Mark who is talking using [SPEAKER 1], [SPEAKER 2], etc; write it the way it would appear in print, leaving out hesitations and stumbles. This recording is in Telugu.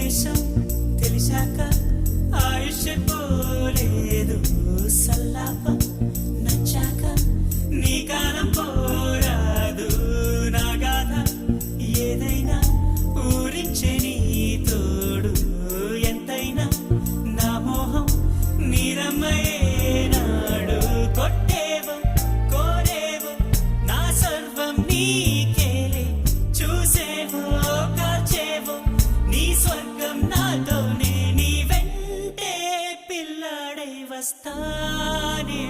[SPEAKER 1] దేశం తెలిసాక ఆయుష్ పోలేదు సల్లాపం నచ్చాక నీ కాలం పోరాదు నా గాథ ఏదైనా ఊరించే నీ తోడు ఎంతైనా నా మోహం నీరమ్మయేనాడు కొట్టేవో కోరేవో నా సర్వం నీకేలే చూసేవో కార్చేవో నీ స్వర్గం నాతోనే నీ వెంటే పిల్లాడై వస్తానే